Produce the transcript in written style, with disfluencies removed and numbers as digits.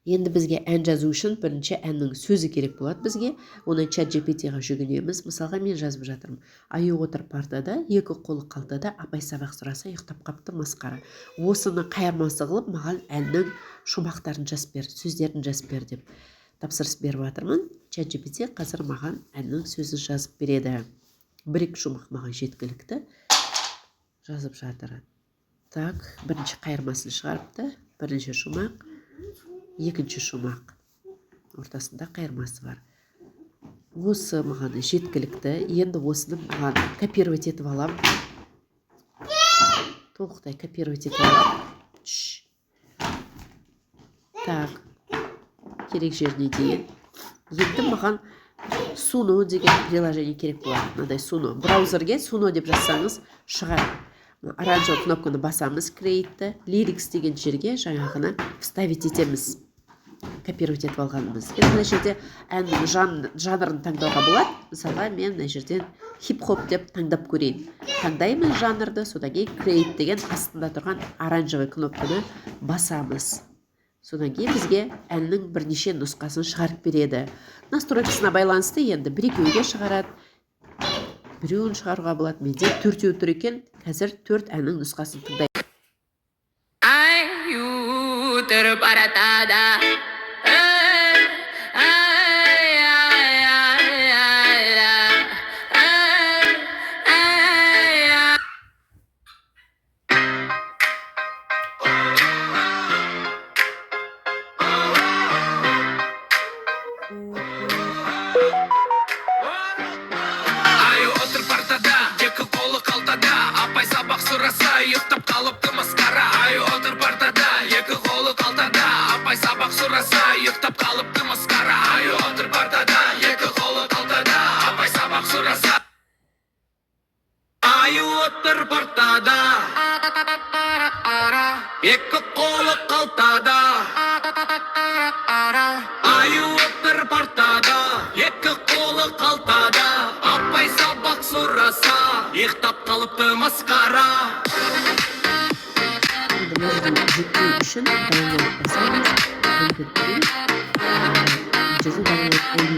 Енді бізге ән жазу үшін бірінші әннің сөзі керек болады бізге. Оны ChatGPT-ға жүгінеміз. Мысалға мен жазып жатырмын. Аю отыр партада, екі қолы қалтада, апай сабақ сұраса ұйықтап қапты масқара. Осыны қайырмасы қылып, маған әннің шумақтарын жазып бер, сөздерін жазып бер деп тапсырыс беріп жатырмын. ChatGPT қазір маған әннің сөзін жазып береді. Бір-екі шумақ маған жеткілікті. Жазып жатыр. Так, бірінші қайырмасын шығарыпты. Бірінші шумақ. Екінші шумақ. Ортасында қайырмасы бар. Осы маған жеткілікті. Енді осыны маған копировать етіп алам. Толықтай копировать етіп алам. Так. Керек жеріне дейін. Енді маған Suno деген приложение керек болады. Мынадай Suno. Браузерге Suno деп жазсаңыз шығар. Оранжевый кнопканы басамыз, Create'ті, Lyrics деген жерге жаңағыны вставить етеміз. Копировать етіп алғанымыз. Енді мына жерде әннің жанрын таңдауға болады. Мысалға мен мына жерден хип-хоп деп таңдап көрейін. Таңдаймыз жанрды, содан кейін Create деген астында тұрған оранжевый кнопканы басамыз. Содан кейін бізге әннің бірнеше нұсқасын шығарып береді. Настройкасына байланысты енді бір-екеуге шығарады. Біреуін шығаруға болады. Менде 4-еу тұр екен. Қазір 4 әннің нұсқасын тыңдаймын. Аю тұр паратада. Ұйықтап қалыпты масқара. Ай отыр партада, екі қолы қалтада. Апай сабақ сұраса, ұйықтап қалыпты масқара. Ай отыр партада, екі қолы қалтада. Апай сабақ сұраса. Ай отыр партада, екі қолы қалтада. Ай отыр партада, екі қолы қалтада. Апай сабақ сұраса, ұйықтап қалыпты масқара. Жүктеу үшін download басамыз. Жазу download